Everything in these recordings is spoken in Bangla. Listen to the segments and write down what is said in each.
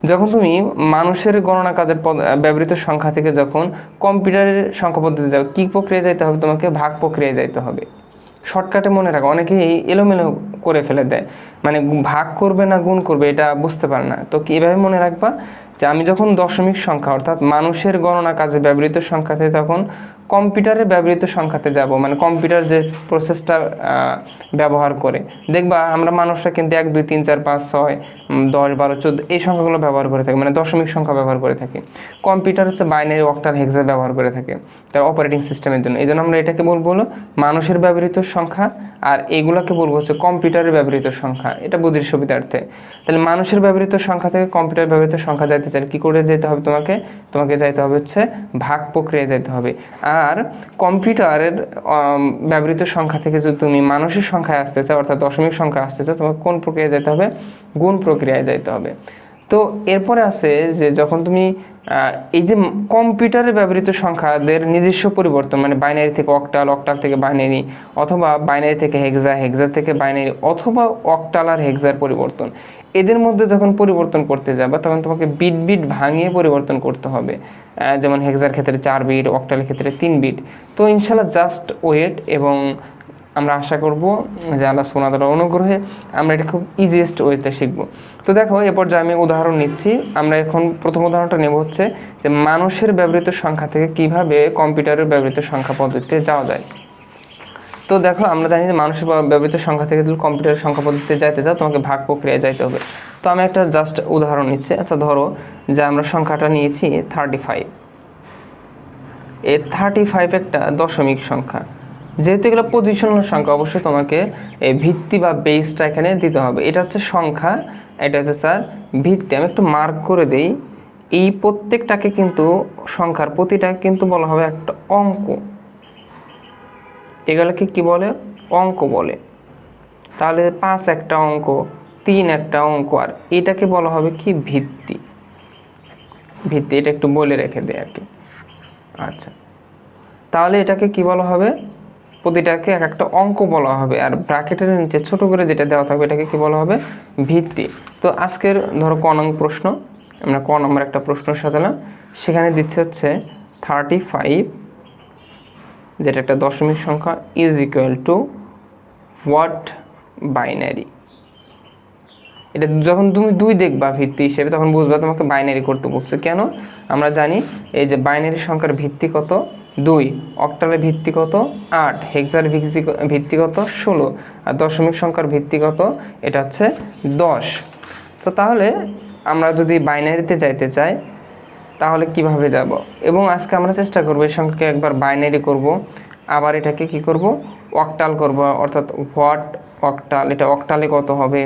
যখন তুমি মানুষের গণনা কাজের ব্যবহৃত সংখ্যা থেকে যখন কম্পিউটারের সংখ্যা পদ্ধতি যাবে, কী প্রক্রিয়া যাইতে হবে? তোমাকে ভাগ প্রক্রিয়া যাইতে হবে। শর্টকাটে মনে রাখো, অনেকেই এলোমেলো করে ফেলে দেয়, মানে ভাগ করবে না গুণ করবে এটা বুঝতে পারে না। তো কীভাবে মনে রাখবা যে আমি যখন দশমিক সংখ্যা অর্থাৎ মানুষের গণনা কাজে ব্যবহৃত সংখ্যাতে তখন কম্পিউটারে ব্যবহৃত সংখ্যাতে যাব, মানে কম্পিউটার যে প্রসেসটা ব্যবহার করে দেখবা আমরা মানুষরা কিন্তু 1 2 3 4 5 6 10 12 14 এই সংখ্যাগুলো ব্যবহার করে থাকি, মানে দশমিক সংখ্যা ব্যবহার করে থাকি। কম্পিউটার হচ্ছে বাইনারি অক্টাল হেক্সা ব্যবহার করে থাকে তার অপারেটিং সিস্টেমের জন্য। এই জন্য আমরা এটাকে বলবো হলো মানুষের ব্যবহৃত সংখ্যা, আর এগুলোকে বলবো হচ্ছে কম্পিউটারের ব্যবহৃত সংখ্যা। এটা বুঝির সুবিধার্থে। তাহলে মানুষের ব্যবহৃত সংখ্যা থেকে কম্পিউটার ব্যবহৃত সংখ্যা যাইতে চাইলে কী করে যেতে হবে? তোমাকে যাইতে হবে হচ্ছে ভাগ প্রক্রিয়ায় যেতে হবে। আর কম্পিউটারের ব্যবহৃত সংখ্যা থেকে যদি তুমি মানুষের সংখ্যায় আসতে চাও অর্থাৎ দশমিক সংখ্যা আসতে চাও, তোমাকে কোন প্রক্রিয়ায় যেতে হবে? গুণ প্রক্রিয়ায় যাইতে হবে। তো এরপরে আছে যে যখন তুমি এই যে কম্পিউটারে ব্যবহৃত সংখ্যাদের নিজস্ব পরিবর্তন, মানে বাইনারি থেকে অক্টাল, অক্টাল থেকে বাইনারি, অথবা বাইনারি থেকে হেক্সা, হেক্সা থেকে বাইনারি, অথবা অক্টাল আর হেক্সার পরিবর্তন, এদের মধ্যে যখন পরিবর্তন করতে যাবে তখন তোমাকে বিট বিট ভাঙিয়ে পরিবর্তন করতে হবে। যেমন হেক্সার ক্ষেত্রে 4 বিট, অক্টালের ক্ষেত্রে 3 বিট। তো ইনশাল্লাহ জাস্ট ওয়েট, এবং আমরা আশা করব যে আল্লাহ সুবহানাহু ওয়া তাআলার অনুগ্রহে আমরা এটা খুব ইজিয়েস্ট ওয়েতে শিখব। তো দেখো এ পর্যায়ে আমি উদাহরণ নিচ্ছি। আমরা এখন প্রথম উদাহরণটা নেব হচ্ছে যে মানুষের ব্যবহৃত সংখ্যা থেকে কিভাবে কম্পিউটারের ব্যবহৃত সংখ্যা পদ্ধতিতে যাওয়া যায়। তো দেখো আমরা জানি যে মানুষের ব্যবহৃত সংখ্যা থেকে যদি কম্পিউটারের সংখ্যা পদ্ধতিতে যাইতে চাও তোমাকে ভাগ প্রক্রিয়ায় যাইতে হবে। তো আমি একটা জাস্ট উদাহরণ নিচ্ছি। আচ্ছা ধরো যে আমরা সংখ্যাটা নিয়েছি 35। এই 35 একটা দশমিক সংখ্যা। যেহেতু এগুলো পজিশনাল সংখ্যা, অবশ্যই তোমাকে এই ভিত্তি বা বেসটা এখানে দিতে হবে। এটা হচ্ছে সংখ্যা, এটা হচ্ছে স্যার ভিত্তি। আমি একটু মার্ক করে দেই, এই প্রত্যেকটাকে কিন্তু সংখ্যার প্রতিটাকে কিন্তু বলা হবে একটা অঙ্ক। এগুলোকে কি বলে? অঙ্ক বলে। তাহলে 5 একটা অঙ্ক, 3 একটা অঙ্ক, আর এটাকে বলা হবে কি? ভিত্তি। ভিত্তি এটা একটু বলে রেখে দেয় আর কি। আচ্ছা, তাহলে এটাকে কি বলা হবে? প্রতিটাকে এক একটা অঙ্ক বলা হবে, আর ব্র্যাকেটের নিচে ছোট করে যেটা দেওয়া থাকবে এটাকে কি বলা হবে? ভিত্তি। তো আজকের ধরো ক নং প্রশ্ন, আমরা ক নম্বর একটা প্রশ্ন সাজালাম, সেখানে দিচ্ছে হচ্ছে 35, যেটা একটা দশমিক সংখ্যা, is equal two what binary. এটা যখন তুমি 2 দেখবা ভিত্তি হিসেবে তখন বুঝবা তোমাকে বাইনারি করতে বলছে। কেন? আমরা জানি এই যে বাইনারি সংখ্যার ভিত্তি কত? 2, অক্টালের ভিত্তি কত? 8, হেক্সার ভিত্তি কত? 16, আর দশমিক সংখ্যার ভিত্তি কত? এটা হচ্ছে 10। তো তাহলে আমরা যদি বাইনারিতে যাইতে চাই তাহলে কিভাবে যাব? এবং আজকে আমরা চেষ্টা করব এই সংখ্যাকে একবার বাইনারি করব, আবার এটাকে কি করব? অক্টাল করব, অর্থাৎ হোয়াট অক্টাল, এটা অক্টালে কত হবে,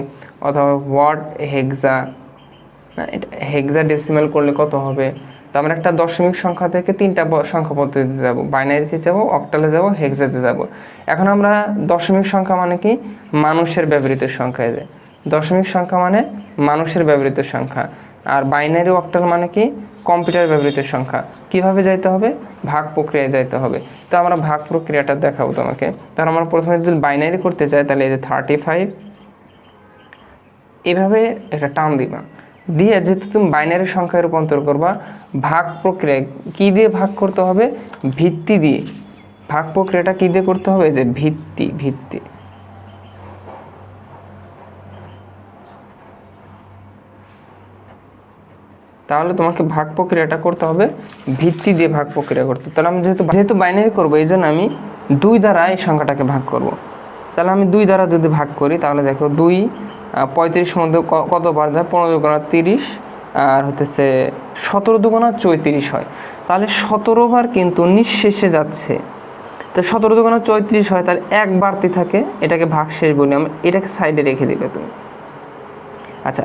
অথবা হোয়াট হেক্সা, এটা হেক্সা ডেসিমাল করলে কত হবে। তো আমরা একটা দশমিক সংখ্যা থেকে 3টা সংখ্যা পদ্ধতিতে যাব, বাইনারিতে যাব, অক্টালে যাব, হেক্সাতে যাব। এখন আমরা দশমিক সংখ্যা মানে কি? মানুষের ব্যবহৃত সংখ্যায় যায়। দশমিক সংখ্যা মানে মানুষের ব্যবহৃত সংখ্যা, আর বাইনারি অক্টাল মানে কি? কম্পিউটার ব্যবহৃত সংখ্যা। কিভাবে যাইতে হবে? ভাগ প্রক্রিয়ায় যাইতে হবে। তো আমরা ভাগ প্রক্রিয়াটা দেখাবো তোমাকে। তাহলে আমরা প্রথমে যদি বাইনারি করতে চাই তাহলে এই যে 35 এভাবে একটা টান দিবা, দিয়ে যেহেতু তুমি বাইনারি সংখ্যায় রূপান্তর করবা, ভাগ প্রক্রিয়ায় কি দিয়ে ভাগ করতে হবে? ভিত্তি দিয়ে। ভাগ প্রক্রিয়াটা কি দিয়ে করতে হবে? যে ভিত্তি। ভিত্তি তাহলে তোমাকে ভাগ প্রক্রিয়াটা করতে হবে ভিত্তি দিয়ে ভাগ প্রক্রিয়া করতে। তাহলে আমি যেহেতু বাইনারি করবো এই জন্য আমি 2 দ্বারা এই সংখ্যাটাকে ভাগ করব। তাহলে আমি 2 দ্বারা যদি ভাগ করি তাহলে দেখো 2 35 মধ্যে কত বার যায়? 15 দুগুণা 30, আর হতেছে 17 দুগুণা 34 হয়। তাহলে 17 বার কিন্তু নিঃশেষে যাচ্ছে। তো 17 দুগুণা 34 হয়, তাহলে 1 বাড়তি থাকে, এটাকে ভাগশেষ বলি আমি, এটাকে সাইডে রেখে দিবে তুমি। আচ্ছা,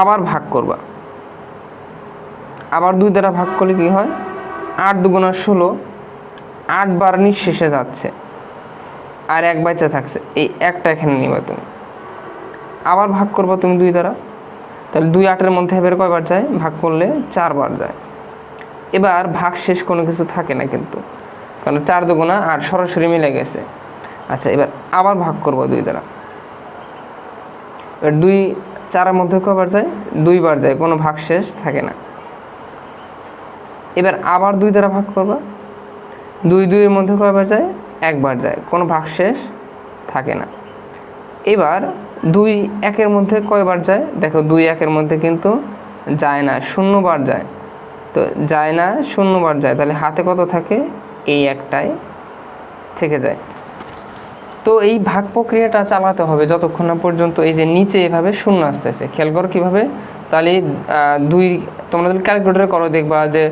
আবার ভাগ করবা, আবার 2 দ্বারা ভাগ করলে কি হয়? 8 দুগুণা 16, 8 বার নিঃশেষে যাচ্ছে, আর 1 বাচ্চা থাকছে, এই একটা এখানে নিবা তুমি। আবার ভাগ করবা তুমি 2 দ্বারা, তাহলে 2 8-এর মধ্যে এবার কয়বার যায়? ভাগ করলে 4 বার যায়। এবার ভাগ শেষ কোনো কিছু থাকে না কিন্তু, কারণ 4 দুগুণা 8 সরাসরি মিলে গেছে। আচ্ছা, এবার আবার ভাগ করবো 2 দ্বারা, এবার 2 4-এর মধ্যে কয়বার যায়? 2বার যায়, কোনো ভাগশেষ থাকে না। এবার আবার 2 দ্বারা ভাগ করবা, 2-2-এর মধ্যে কয়বার যায়? 1বার যায়, কোনো ভাগশেষ থাকে না। এবার 2-1-এর মধ্যে কয়বার যায়? দেখো 2-1-এর মধ্যে কিন্তু যায় না, 0বার যায়। তো যায় না, 0বার যায়, তাহলে হাতে কত থাকে? এই একটাই থেকে যায়। তো এই ভাগ প্রক্রিয়াটা চালাতে হবে যতক্ষণ না পর্যন্ত এই যে নিচে এভাবে 0 আসতেছে। খেয়াল করো কীভাবে, তাহলে 2 তোমরা যদি ক্যালকুলেটরে করো দেখবা যে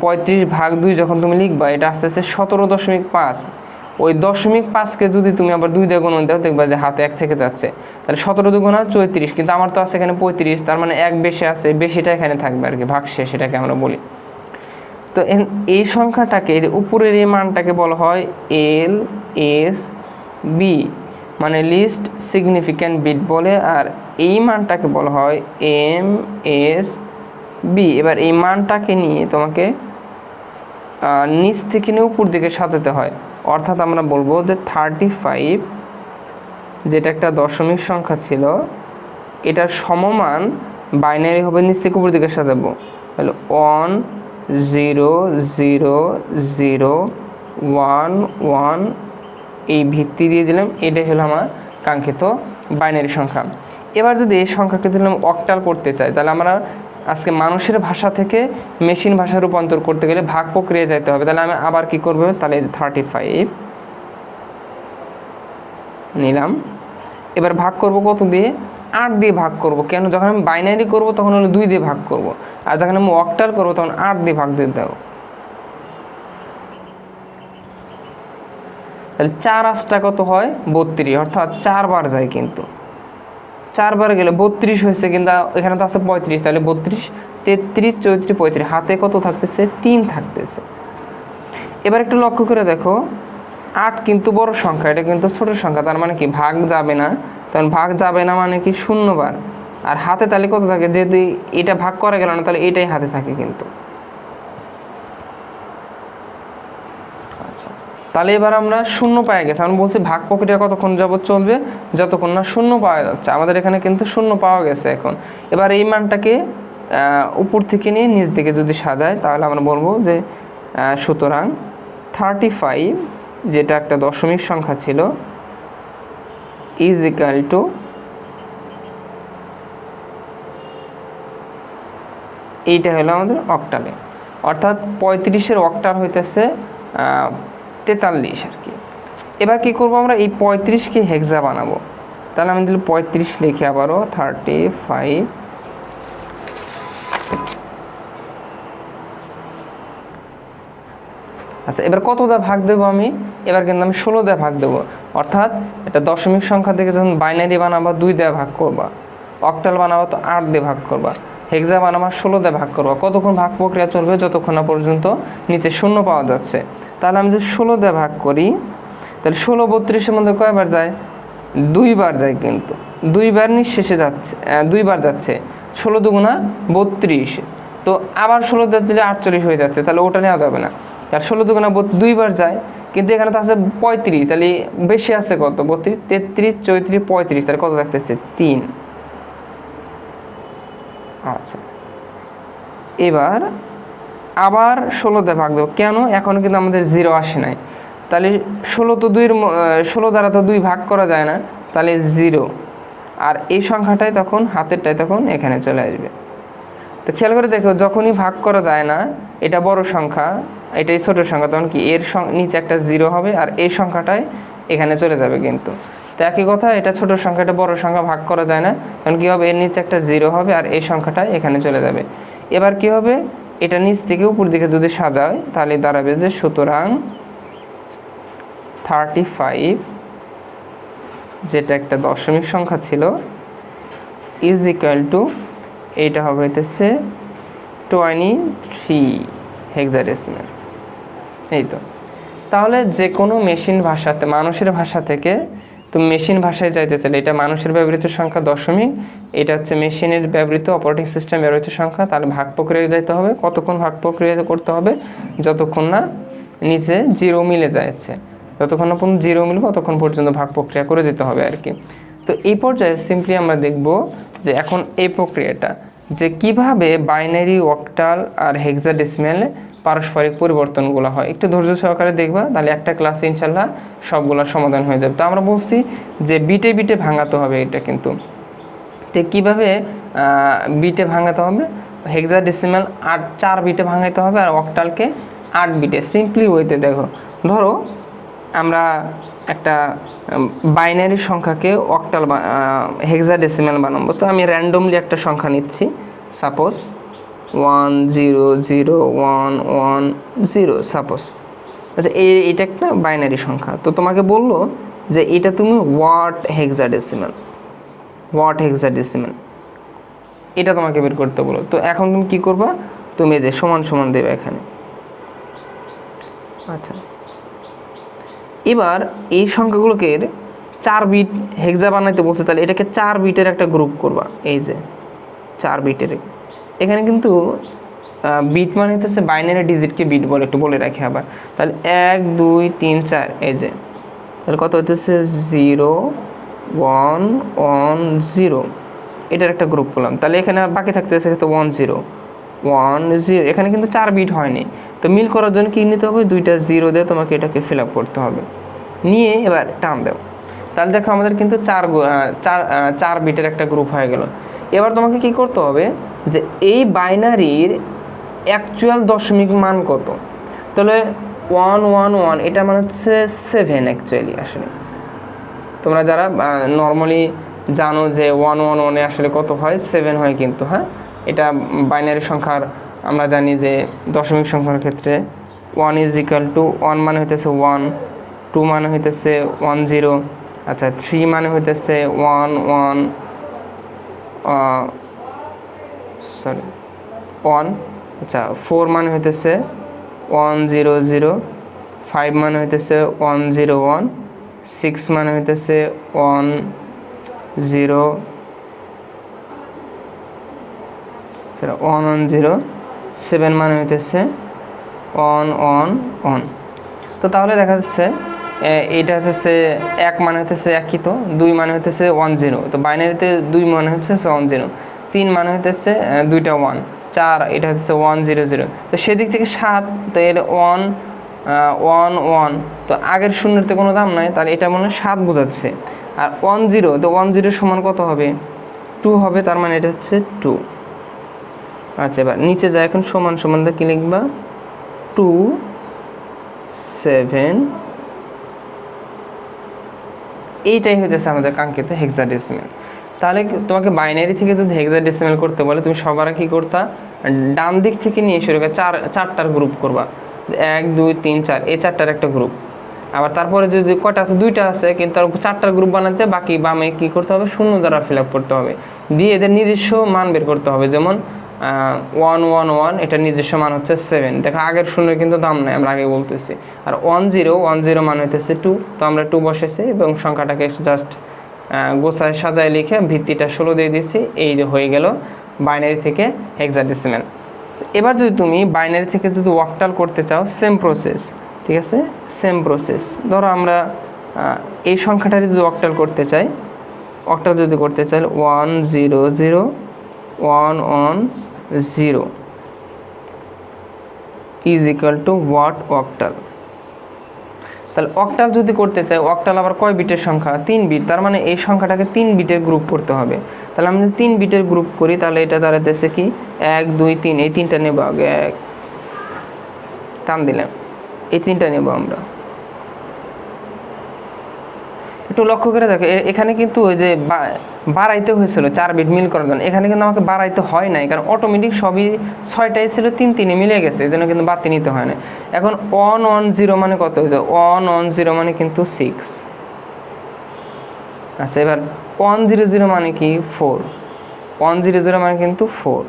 35/2 যখন তুমি লিখবা এটা আসতেছে 17.5। ওই 0.5কে যদি তুমি আবার 2 দিয়ে গুণ দাও দেখবা যে হাতে 1 থেকে যাচ্ছে, তাহলে 17 × 34, কিন্তু আমার তো আছে এখানে 35, তার মানে 1 বেশি আছে, বেশিটা এখানে থাকবে আর কি, ভাগশেষ সেটাকে আমরা বলি। তো এই সংখ্যাটাকে, এই যে উপরের এই মানটাকে বলা হয় LSB, মানে লিস্ট সিগনিফিক্যান্ট বিট বলে, আর এই মানটাকে বলা হয় MSB। এবার এই মানটাকে নিয়ে তোমাকে নিচ থেকে নিয়ে উপর দিকে সাজাতে হয়। অর্থাৎ আমরা বলবো যে 35, যেটা একটা দশমিক সংখ্যা ছিল, এটার সমমান বাইনারি হবে, নিচ থেকে উপর দিকে সাজাবো। তাহলে 1 0 0 0 1 1, এই ভিত্তি দিয়ে দিলাম, এটাই হলো আমার কাঙ্ক্ষিত বাইনারি সংখ্যা। এবার যদি এই সংখ্যাকে যদি আমি অক্টাল করতে চাই, তাহলে আমরা আজকে মানুষের ভাষা থেকে মেশিন ভাষা রূপান্তর করতে গেলে ভাগ প্রক্রিয়ায় যেতে হবে। তাহলে আমি আবার কি করব, তাহলে 35 নিলাম, এবার ভাগ করব কত দিয়ে? 8 দিয়ে ভাগ করব। কেন? যখন আমি বাইনারি করব তখন হলো 2 দিয়ে ভাগ করব, আর যখন আমি অক্টাল করব তখন 8 দিয়ে ভাগ দিয়ে দেবো। তাহলে 4 8টা কত হয়? 32, অর্থাৎ 4বার যায়, কিন্তু 4বার গেলে 32 হয়েছে, কিন্তু এখানে তো আছে 35, তাহলে 32 33 34 35, হাতে কত থাকতেছে? 3 থাকতেছে। এবার একটু লক্ষ্য করে দেখো, 8 কিন্তু বড় সংখ্যা, এটা কিন্তু ছোট সংখ্যা, তার মানে কি ভাগ যাবে না। তখন ভাগ যাবে না মানে কি 0বার, আর হাতে তাহলে কত থাকে? যদি এটা ভাগ করা গেল না তাহলে এটাই হাতে থাকে কিন্তু। আচ্ছা, তাহলে এবার আমরা 0 পাই গেছি। আমি বলছি ভাগ প্রক্রিয়া কতক্ষণ যাবত চলবে? যতক্ষণ না 0 পাওয়া যাচ্ছে। আমাদের এখানে কিন্তু 0 পাওয়া গেছে এখন। এবার এই মানটাকে উপর থেকে নিয়ে নিচ দিকে যদি সাজায়, তাহলে আমরা বলবো যে সুতরাং 35, যেটা একটা দশমিক সংখ্যা ছিল, ইজ ইকুয়াল টু, এইটা হলো আমাদের অক্টালে, অর্থাৎ 35-এর অক্টাল হইতেছে 43 আর কি। এবার কি করব আমরা? এই 35কে হেক্সা বানাবো। তাহলে আমি দিলে 35 লিখে আবারও 35। আচ্ছা, এবার কত দিয়ে ভাগ দেবো আমি? এবার কিন্তু আমি 16 দিয়ে ভাগ দেবো। অর্থাৎ এটা দশমিক সংখ্যা থেকে যখন বাইনারি বানাবা 2 দিয়ে ভাগ করবা, অক্টাল বানাবা তো 8 দিয়ে ভাগ করবা, হেক্সা বানাবা 16 দিয়ে ভাগ করবা। কতক্ষণ ভাগ প্রক্রিয়া চলবে? যতক্ষণ না পর্যন্ত নিচে 0 পাওয়া যাচ্ছে। তাহলে আমি যদি 16 দিয়ে ভাগ করি, তাহলে 16 32-এর মধ্যে কয়বার যায়? 2বার যায়, কিন্তু 2বার নিঃশেষে যাচ্ছে, 2বার যাচ্ছে। 16 2 32, তো আবার 16 দিয়ে দিলে 48 হয়ে যাচ্ছে, তাহলে ওটা নেওয়া যাবে না। আর 16 2 2বার যায়, কিন্তু এখানে তো আছে 35, তাহলে বেশি আছে কত? 32 33 34 35, তাহলে কত থাকতেছে? 3। আচ্ছা, এবার আবার 16 দিয়ে ভাগ দেবো। কেন? এখনও কিন্তু আমাদের 0 আসে নাই। তাহলে 16 দ্বারা তো 2 ভাগ করা যায় না, তাহলে 0, আর এই সংখ্যাটাই তখন হাতেরটাই তখন এখানে চলে আসবে। তো খেয়াল করে দেখো, যখনই ভাগ করা যায় না, এটা বড় সংখ্যা, এটাই ছোট সংখ্যা, তখন কি এর নিচে একটা 0 হবে, আর এই সংখ্যাটাই এখানে চলে যাবে কিন্তু। তো একই কথা, এটা ছোট সংখ্যা, এটা বড় সংখ্যা, ভাগ করা যায় না, তখন কী হবে? এর নিচে একটা 0 হবে, আর এই সংখ্যাটাই এখানে চলে যাবে। এবার কি হবে? এটা নিচ থেকে উপর দিকে যদি সাজায়, তাহলে দাঁড়াবে যে সুতরাং 35, যেটা একটা দশমিক সংখ্যা ছিল, ইজ ইকুয়াল টু, এইটা হবে হইতেছে 23 হেক্সাডেসিমাল। এই তো। তাহলে যে কোনো মেশিন ভাষাতে, মানুষের ভাষা থেকে তুমি মেশিন ভাষায় যাইতে চাইলে, এটা মানুষের ব্যবহৃত সংখ্যা দশমিক, এটা হচ্ছে মেশিনের ব্যবহৃত অপারেটিং সিস্টেম ব্যবহৃত সংখ্যা, তাহলে ভাগ প্রক্রিয়ায় যাইতে হবে। কতক্ষণ ভাগ প্রক্রিয়া করতে হবে? যতক্ষণ না নিচে 0 মিলে যাচ্ছে, যতক্ষণ না পর্যন্ত 0 মিলবে ততক্ষণ পর্যন্ত ভাগ প্রক্রিয়া করে যেতে হবে আর কি। তো এই পর্যায়ে সিম্পলি আমরা দেখব যে এখন এই প্রক্রিয়াটা যে কিভাবে বাইনারি, অক্টাল আর হেক্সাডেসিমাল পারস্পরিক পরিবর্তনগুলো হয়। একটু ধৈর্য সহকারে দেখবা, তাহলে একটা ক্লাসে ইনশাল্লাহ সবগুলোর সমাধান হয়ে যাবে। তো আমরা বলছি যে বিটে বিটে ভাঙাতে হবে এটা, কিন্তু তো কীভাবে বিটে ভাঙাতে হবে, হেক্সাডেসিমাল 4 বিটে ভাঙাইতে হবে আর অক্টালকে 8 বিটে। সিম্পলি ওয়েতে দেখো, ধরো আমরা একটা বাইনারি সংখ্যাকে অক্টাল হেক্সাডেসিমাল বানাবো। তো আমি র্যান্ডমলি একটা সংখ্যা নিচ্ছি, সাপোজ 100110 সাপোজ। আচ্ছা, এইটা একটা বাইনারি সংখ্যা। তো তোমাকে বললো যে এটা তুমি ওয়াট হেক্সাডেসিমাল এটা তোমাকে বের করতে বলো। তো এখন তুমি কি করবা, তুমি যে সমান সমান দেবে এখানে। আচ্ছা, এবার এই সংখ্যাগুলোকে 4 বিট হেক্সা বানাইতে বলছে, তাহলে এটাকে 4 বিটের একটা গ্রুপ করবা। এই যে 4 বিটের, এখানে কিন্তু বিট মানে হচ্ছে বাইনারি ডিজিটকে বিট বলে, একটু বলে রাখি আবার। তাহলে 1 2 3 4, এই যে তাহলে কত হইতেছে 0 1 1 0, এটার একটা গ্রুপ করলাম। তাহলে এখানে বাকি থাকতেছে তো 1 0 1 0, এখানে কিন্তু 4 বিট হয়নি। তো মিল করার জন্য কি নিতে হবে, 2টা 0 দিয়ে তোমাকে এটাকে ফিল আপ করতে হবে। নিয়ে এবার টান দাও, তাহলে দেখো আমাদের কিন্তু 4 বিটের একটা গ্রুপ হয়ে গেল। এবার তোমাকে কি করতে হবে যে এই বাইনারির অ্যাকচুয়াল দশমিক মান কত। তাহলে 111 এটা মানে হচ্ছে 7 অ্যাকচুয়ালি। আসলে তোমরা যারা নর্মালি জানো যে 111 আসলে কত হয়, 7 হয় কিন্তু। হ্যাঁ, এটা বাইনারি সংখ্যার আমরা জানি যে দশমিক সংখ্যার ক্ষেত্রে 1 = 1 মানে হইতেছে 1, 2 মানে হইতেছে 10, আচ্ছা 3 মানে হইতেছে 1 আচ্ছা 4 মানে হইতেছে 100, 5 মানে হইতেছে 101, 6 মানে হইতেছে 10, 7 মানে হইতেছে 111। তো তাহলে দেখা যাচ্ছে এইটা হচ্ছে 1 মানে হইতেছে 1ই, তো 2 মানে হইতেছে 10, তো বাইনারিতে 2 মানে হচ্ছে 10, 3 মানে হইতেছে 2টা 1, 4 এটা হচ্ছে 100। তো সেদিক থেকে 7, তো এর 1 1 1, তো আগের শূন্যতে কোনো দাম নাই, তাহলে এটা মনে হয় 7 বোঝাচ্ছে। আর 10, তো 10 সমান কত হবে, 2 হবে, তার মানে এটা হচ্ছে 2। আচ্ছা, এবার নিচে যায়, এখন সমান সমান কি লিখবা, 2 7, এইটাই হইতেছে আমাদের কাঙ্ক্ষিত হেক্সাডেসিমাল। তাহলে তোমাকে বাইনারি থেকে যদি হেক্সাডেসিমাল করতে বলে, তুমি সবার কি করতা, ডান দিক থেকে নিয়ে শুরু করে 4টার গ্রুপ করবা, 1 2 3 4, এই 4টার একটা গ্রুপ। আবার তারপরে যদি কয়টা আছে, 2টা আছে, কিন্তু তার 4টার গ্রুপ বানাতে বাকি বামে কি করতে হবে, শূন্য দ্বারা ফিল আপ করতে হবে, দিয়ে এদের নিজস্ব মান বের করতে হবে। যেমন 111 এটা নিজস্ব মান হচ্ছে 7, দেখো আগের শূন্য কিন্তু দাম নেই, আমরা আগে বলতেছি। আর 10 মান হইতেছে 2, তো আমরা 2 বসেছি এবং সংখ্যাটাকে জাস্ট গোছায় সাজায় লিখে ভিত্তিটা 16 দিয়ে দিচ্ছি। এই যে হয়ে গেল বাইনারি থেকে হেক্সাডেসিমাল। এবার যদি তুমি বাইনারি থেকে যদি অক্টাল করতে চাও, সেম প্রসেস, ঠিক আছে, সেম প্রসেস। ধরো আমরা এই সংখ্যাটা যদি অক্টাল করতে চাই, 100 110 = what অক্টাল। তাহলে অক্টাল যদি করতে চাই, অক্টাল আবার কয় বিটের সংখ্যা, 3 বিট, তার মানে এই সংখ্যাটাকে 3 বিটের গ্রুপ করতে হবে। তাহলে আমরা যদি 3 বিটের গ্রুপ করি, তাহলে এটা দাঁড়াতেছে কি 1 2 3, এই 3টা নেব আগে, 1 টান দিলাম, এই 3টা নেব আমরা। একটু লক্ষ্য করে দেখো, এখানে কিন্তু ওই যে বাড়াইতে হয়েছিল 4 বিট মিল করার জন্য, এখানে কিন্তু আমাকে বাড়াইতে হয় নাই, কারণ অটোমেটিক সবই 6টাই ছিল, 3 3 মিলে গেছে, এই জন্য কিন্তু বাড়তি নিতে হয় না। এখন 110 মানে কত হয়েছে, 110 মানে কিন্তু 6। আচ্ছা, এবার 100 মানে কি 4, 100 মানে কিন্তু 4।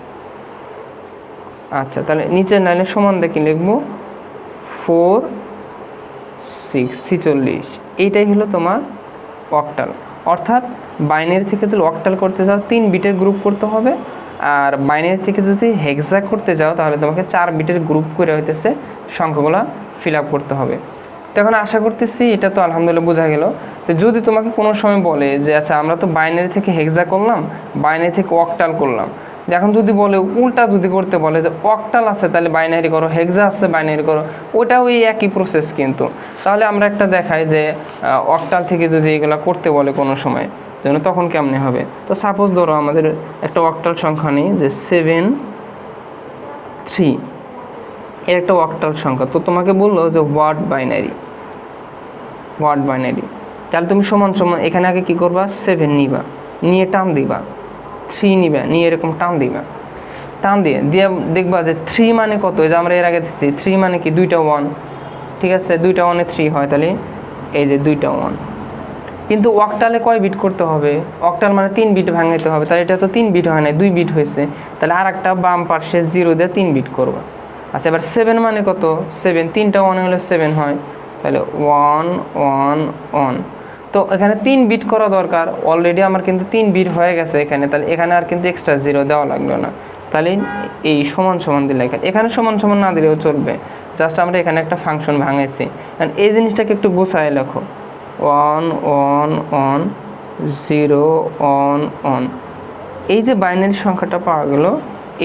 আচ্ছা, তাহলে নিচের লাইনে সমান দেখি লিখবো 4 6 46, এইটাই হলো তোমার অক্টাল। অর্থাৎ বাইনারি থেকে যদি অক্টাল করতে চাও 3 বিটের গ্রুপ করতে হবে, আর বাইনারি থেকে যদি হেক্সা করতে যাও তাহলে তোমাকে 4 বিটের গ্রুপ করে হইতেছে সংখ্যাগুলো ফিল আপ করতে হবে। তো এখন আশা করতেছি এটা তো আলহামদুলিল্লাহ বোঝা গেল। তো যদি তোমাকে কোনো সময় বলে যে আচ্ছা আমরা তো বাইনারি থেকে হেক্সা করলাম, বাইনারি থেকে অক্টাল করলাম, এখন যদি বলে উল্টা যদি করতে বলে যে অক্টাল আছে তাহলে বাইনারি করো, হেক্সা আছে বাইনারি করো, ওটাও এই একই প্রসেস কিন্তু। তাহলে আমরা একটা দেখাই যে অক্টাল থেকে যদি এগুলো করতে বলে কোনো সময় যেন তখন কেমনে হবে। তো সাপোজ ধরো আমাদের একটা অক্টাল সংখ্যা নেই যে 7 3, এর একটা অক্টাল সংখ্যা। তো তোমাকে বললো যে ওয়ার্ড বাইনারি, তাহলে তুমি সমান সমান এখানে আগে কি করবা, 7 নিবা, নিয়ে টান দিবা, 3 নিবা, নিয়ে এরকম টান দিবা, টান দিয়ে দেখবা যে 3 মানে কত, এই যে আমরা এর আগে দিচ্ছি 3 মানে কি দুইটা 1, ঠিক আছে, দুইটা 1-এ 3 হয়, তাহলে এই যে দুইটা 1। কিন্তু অক্টালে কয় বিট করতে হবে, অক্টাল মানে 3 বিট ভাঙাইতে হবে, তাহলে এটা তো 3 বিট হয় না, 2 বিট হয়েছে, তাহলে আর একটা বাম পাশে 0 দিয়ে 3 বিট করবা। আচ্ছা এবার 7 মানে কত, 7 3টা 1 হলে 7 হয়, তাহলে 1 1 1। তো এখানে 3 বিট করা দরকার, অলরেডি আমার কিন্তু 3 বিট হয়ে গেছে এখানে, তাহলে এখানে আর কিন্তু এক্সট্রা 0 দেওয়া লাগলো না। তাহলে এই সমান সমান দিলে এখানে সমান সমান না দিলেও চলবে, জাস্ট আমরা এখানে একটা ফাংশন ভাঙাইছি। কারণ এই জিনিসটাকে একটু গোছায় লেখো, 1 1 1 0 1 1। এই যে বাইনারি সংখ্যাটা পাওয়া গেল,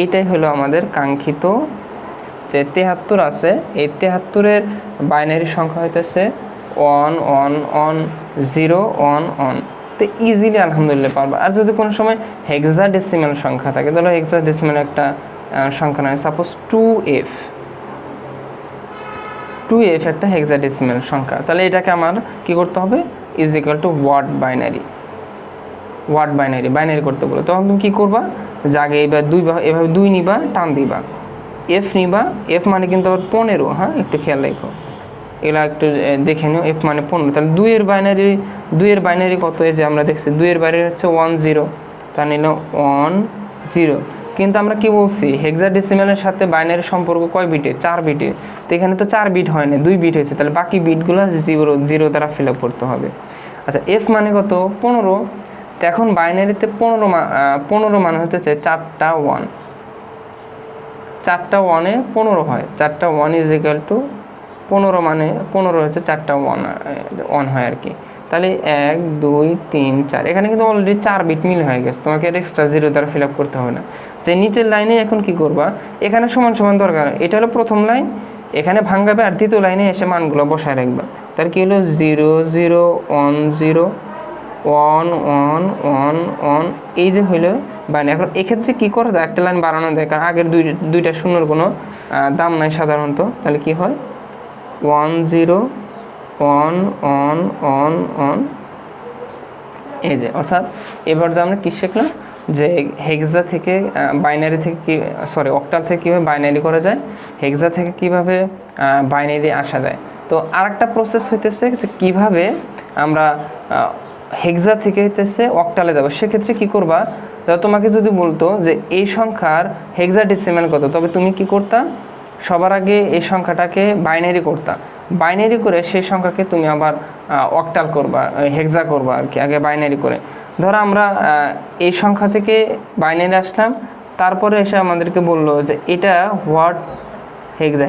এইটাই হলো আমাদের কাঙ্ক্ষিত যে 73 আছে, এই 73-এর বাইনারি সংখ্যা হইতেছে 1 1 1 0 1 1। তো ইজিলি আলহামদুলিল্লাহ পারবো। আর যদি কোনো সময় হেক্সাডেসিমাল সংখ্যা থাকে, তাহলে হেক্সাডেসিমাল একটা সংখ্যা নয়, সাপোজ 2f, 2f একটা হেক্সাডেসিমাল সংখ্যা, তাহলে এটাকে আমার কি করতে হবে, is equal to word binary করতে বলো। তখন তুমি কী করবা, যে আগে এভাবে 2 নিবা, টান দিবা, এফ নিবা, এফ মানে কিন্তু আবার 15, হ্যাঁ একটু খেয়াল রাখো, এগুলা একটু দেখে নিও, এফ মানে 15। তাহলে 2-এর বাইনারি কত, এই যে আমরা দেখছি 2-এর বাইনারি হচ্ছে 1 0, তার নিল 1 0। কিন্তু আমরা কি বলছি, হেক্সাডেসিমালের সাথে বাইনারি সম্পর্ক কয় বিটে, 4 বিটে। তো এখানে তো 4 বিট হয় না, 2 বিট হয়েছে, তাহলে বাকি বিটগুলো 0 দ্বারা ফিল আপ করতে হবে। আচ্ছা এফ মানে কত, 15। তো এখন বাইনারিতে 15 মানে হতেছে 4টা 1, 4টা 1-এ 15 হয়, 4টা 1 ইজ ইকুয়াল টু 15, মানে 15 হচ্ছে 4টা 1 হয় আর কি। তাহলে 1 2 3 4, এখানে কিন্তু অলরেডি 4 বিট মিল হয়ে গেছে, তোমাকে এক্সট্রা 0 দ্বারা ফিল আপ করতে হবে না। যে নিচের লাইনে এখন কি করবা, এখানে সমান সমান দরকার, এটা হলো প্রথম লাইন, এখানে ভাঙাবে, আর দ্বিতীয় লাইনে এসে মানগুলো বসায় রাখবা। তার কি হলো 0 0 1 0 1 1 1 1, এই যে হইলো বাইনারি। এখন এক্ষেত্রে কী করা যায়, একটা লাইন বাড়ানো যায়, কারণ আগের দুইটা শূন্যর কোনো দাম নাই সাধারণত। তাহলে কি হয় 1 0 1 1 1 1, এই যে, অর্থাৎ এবার যে আমরা কী শিখলাম, যে হেক্সা থেকে বাইনারি থেকে অক্টাল থেকে কীভাবে বাইনারি করা যায়, হেক্সা থেকে কীভাবে বাইনারি আসা যায়। তো আরেকটা প্রসেস হইতেছে যে কীভাবে আমরা হেক্সা থেকে হইতেছে অক্টালে যাব। সেক্ষেত্রে কি করবা, তোমাকে যদি বলতো যে এই সংখ্যার হেক্সাডেসিমাল কত, তবে তুমি কি করতা, সবার আগে এই সংখ্যাটাকে বাইনারি করতা, বাইনারি করে সেই সংখ্যাকে তুমি আবার অক্টাল করবা, হেক্সা করবা আর কি, আগে বাইনারি করে। ধরো আমরা এই সংখ্যা থেকে বাইনারি আসলাম, তারপরে এসে আমাদেরকে বললো যে এটা হোয়াট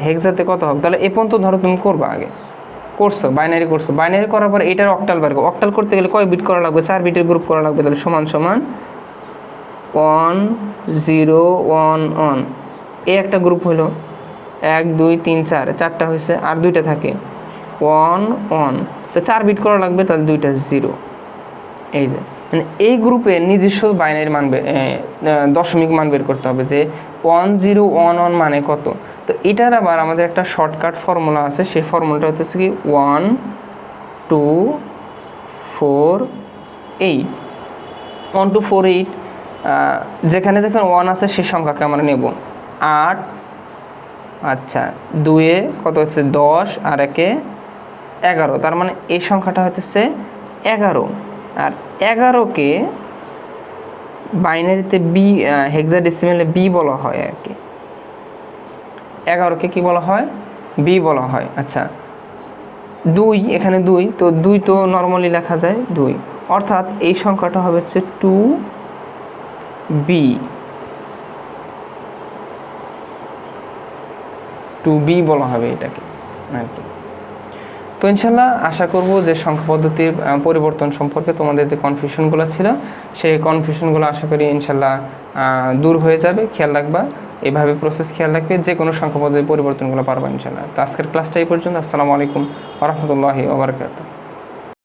হেক্সাতে কত হবে, তাহলে এ পর্যন্ত ধরো তুমি করবা, আগে করছো বাইনারি করার পর এটার অক্টাল বার করো। অক্টাল করতে গেলে কয় বিট করা লাগবে, 4 বিটের গ্রুপ করা লাগবে, তাহলে সমান সমান 1 0 1 1, এই একটা গ্রুপ হলো 1 2 3 4, 4টা হয়েছে, আর 2টা থাকে 1 1, তো 4 বিট করা লাগবে, তাহলে 2টা 0। এই যে মানে এই গ্রুপে নিজস্ব বাইনারি মান দশমিক মান বের করতে হবে, যে 1 0 1 1 মানে কত। তো এটার আবার আমাদের একটা শর্টকাট ফর্মুলা আছে, সেই ফর্মুলাটা হচ্ছে কি 1 2 4 8, 1 2 4 8, যেখানে 1 আছে সেই সংখ্যাকে আমরা নেব 8। আচ্ছা 2-এ কত হচ্ছে 10, আর 1-এ 11, তার মানে এই সংখ্যাটা হচ্ছে 11। আর 11কে বাইনারিতে বি, হেক্সাডেসিমালে বি বলা হয় আর কি, 11কে কি বলা হয়, বি বলা হয়। আচ্ছা 2, এখানে 2, তো 2 তো নর্মালি লেখা যায় 2, অর্থাৎ এই সংখ্যাটা হবে হচ্ছে 2b, 2b বলা হবে এটাকে আর কি। তো ইনশাল্লাহ আশা করব যে সংখ্যা পদ্ধতির পরিবর্তন সম্পর্কে তোমাদের যে কনফিউশনগুলো ছিল সেই কনফিউশনগুলো আশা করি ইনশাল্লাহ দূর হয়ে যাবে। খেয়াল রাখবা, এভাবে প্রসেস খেয়াল রাখবে, যে কোনো সংখ্যা পদ্ধতির পরিবর্তনগুলো পারবা ইনশাল্লাহ। তো আজকের ক্লাসটা এই পর্যন্ত। আসসালামু আলাইকুম ওয়া রাহমাতুল্লাহি ওয়া বারাকাতুহু।